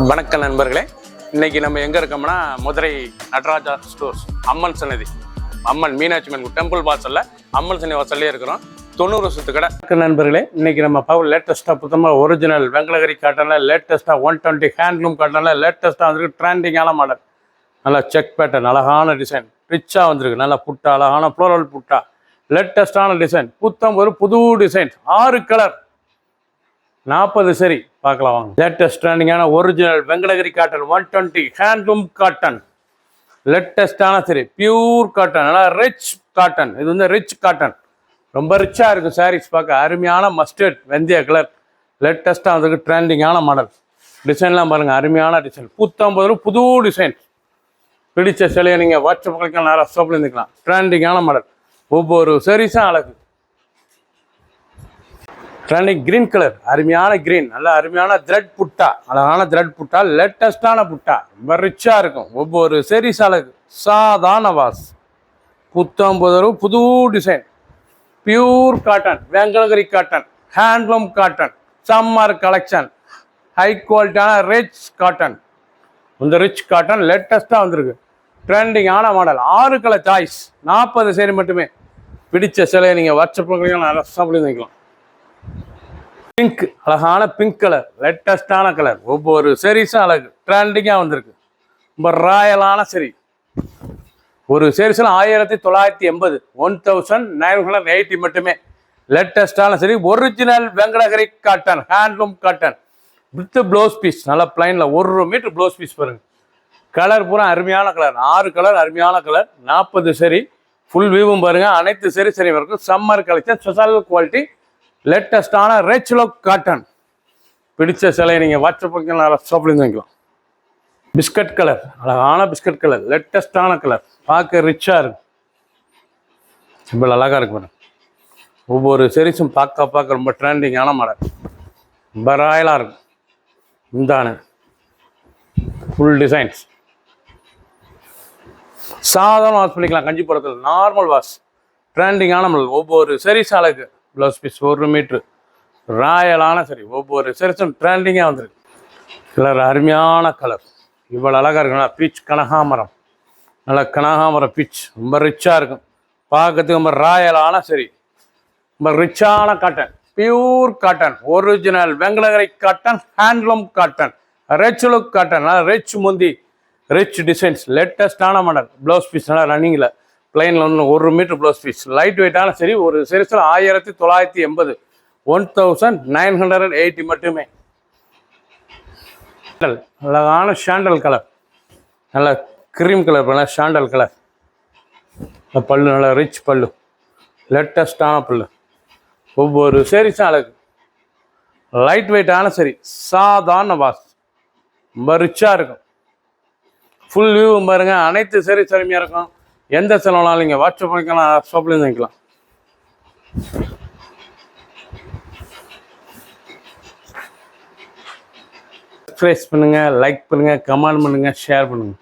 வணக்கம் நண்பர்களே, இன்னைக்கு நம்ம எங்க இருக்கோம்னா மதுரை நடராஜா ஸ்டோர்ஸ் அம்மன் சன்னதி, அம்மன் மீனாட்சி அம்மன் டெம்பிள் வாசல்ல அம்மன் சன்னதி வாசல்லே இருக்கிறோம். 90 வருஷத்து கடை நண்பர்களே. இன்னைக்கு நம்ம பவர் லேட்டஸ்டா புத்தமாக ஒரிஜினல் வெங்கடகிரி காட்டன்ல லேட்டஸ்டா 120 ஹேண்ட்லூம் காட்டன்ல லேட்டஸ்டா வந்துருக்கு. ட்ரெண்டிங்கான மாடல், நல்லா செக் பேட்டர்ன், அழகான டிசைன், ரிச்சா வந்திருக்கு. நல்லா புட்டா, அழகான ஃப்ளோரல் புட்டா, லேட்டஸ்டான டிசைன், ஒரு புது டிசைன், 6 கலர், 40 சரி பார்க்கலாம் வாங்க. லேட்டஸ்ட் ட்ரெண்டிங்கான original Venkatagiri cotton 120 handloom cotton, லேட்டஸ்டான சரி பியூர் காட்டன், நல்லா ரிச் காட்டன். இது வந்து ரிச் காட்டன், ரொம்ப ரிச்சாக இருக்கும். சாரீஸ் பார்க்க அருமையான மஸ்டர்ட் வெந்தய கலர், லேட்டஸ்ட்டாக வந்துருக்கு. ட்ரெண்டிங்கான மாடல், டிசைன்லாம் பாருங்கள், அருமையான டிசைன். புது டிசைன். பிடிச்ச சிலையை நீங்கள் வாட்ஸ்அப் கணக்கில் நேரம் ஷாப்பில் இருந்துக்கலாம். ட்ரெண்டிங்கான மாடல், ஒவ்வொரு சாரீஸும் அழகு. ட்ரெண்டிங் கிரீன் கலர், அருமையான கிரீன், நல்ல அருமையான த்ரெட் புட்டா, அழகான த்ரெட் புட்டா, லேட்டஸ்டான புட்டா, ரொம்ப ரிச்சாக இருக்கும். ஒவ்வொரு சாரீஸ் அழகு. சாதாரண வாஸ், புது design, pure cotton, Venkatagiri cotton, handloom cotton, summer collection, high குவாலிட்டியான ரிச் காட்டன். இந்த ரிச் காட்டன் லேட்டஸ்ட்டாக வந்திருக்கு. ட்ரெண்டிங்கான மாடல், 6 கலர் சாய்ஸ், 40 சேரி மட்டுமே. பிடிச்ச சிலையை நீங்கள் வாட்ஸ்அப் நல்லா சாப்பிட்டு வைக்கலாம். பிங்க், அழகான பிங்க் கலர், லேட்டஸ்டான கலர், ஒவ்வொரு சாரீஸும் அழகு. ட்ரெண்டிங்காக வந்திருக்கு. ரொம்ப ராயலான சரி. ஒரு சாரீஸில் 1980, 1980 மட்டுமே. லேட்டஸ்டான சரி, original Venkatagiri cotton, handloom cotton with blouse piece, நல்லா பிளைனில் 1 மீட்டர் ப்ளவுஸ் பீஸ் பாருங்கள். கலர் பூரா அருமையான கலர், 6 கலர், அருமையான கலர், 40 சரி. ஃபுல் வியூவும் பாருங்கள். அனைத்து சரி வரைக்கும் சம்மர் கலெக்ஷன், ஸ்பெஷல் குவாலிட்டி, லேட்டஸ்டான ரிச் லுக் காட்டன். பிடிச்ச சிலையை நீங்கள் வாட்ஸ்அப் ஷாப்லேருந்து வாங்கிக்கலாம். பிஸ்கட் கலர், அழகான பிஸ்கட் கலர், லேட்டஸ்டான கலர், பார்க்க ரிச்சாக இருக்கும். சிம்பிள் அழகாக இருக்கு மேடம். ஒவ்வொரு சீரீஸும் பார்க்க ரொம்ப ட்ரெண்டிங்கான மாடல், ரொம்ப ராயலாக இருக்கும். இந்தான ஃபுல் டிசைன்ஸ், சாதாரண வாஷ் பண்ணிக்கலாம். கஞ்சிபுரத்தில் நார்மல் வாஷ், ட்ரெண்டிங்கான மாடல். ஒவ்வொரு சீரீஸ் அழகு. ப்ளவுஸ் பீஸ் 1 மீட்ரு, ராயலான சரி. ஒவ்வொரு சீரீஸும் ட்ரெண்டிங்காக வந்துருக்கு. கலர் அருமையான கலர், இவ்வளோ அழகாக இருக்குங்களா. பீச் கனகாமரம், நல்லா கனகாமரம் பீச், ரொம்ப ரிச்சாக இருக்கும். பார்க்கறதுக்கு ரொம்ப ராயலான சரி, ரொம்ப ரிச்சான cotton, pure cotton, original Venkatagiri cotton, handloom cotton, rich look cotton, நல்லா ரிச் முந்தி, ரிச் டிசைன்ஸ், லேட்டஸ்டான மாடல். ப்ளவுஸ் பீஸ் நல்லா ரன்னிங்கில் பிளைனில் வந்து 1 மீட்டர் ப்ளவுஸ் பீஸ், லைட் வெயிட்டான சரி. ஒரு சீரீஸில் 1980, 1980 மட்டுமே. அழகான சாண்டல் கலர், நல்ல கிரீம் கலர் பண்ண சாண்டல் கலர். பல்லு நல்லா ரிச் பல்லு, லேட்டஸ்டான பல்லு. ஒவ்வொரு சீரீஸும் அழகு. லைட் வெயிட்டான சரி, சாதாரண வாஸ், ரொம்ப ரிச்சாக இருக்கும். ஃபுல் வியூ பாருங்க. அனைத்து சீரீஸ் அருமையாக இருக்கும். எந்த செலவுனாலும் நீங்கள் வாட்ஸ்அப் பண்ணிக்கலாம், ஷாப்லேருந்து வாங்கிக்கலாம். சப்ஸ்கிரைப் பண்ணுங்கள், லைக் பண்ணுங்கள், கமெண்ட் பண்ணுங்கள், ஷேர் பண்ணுங்கள்.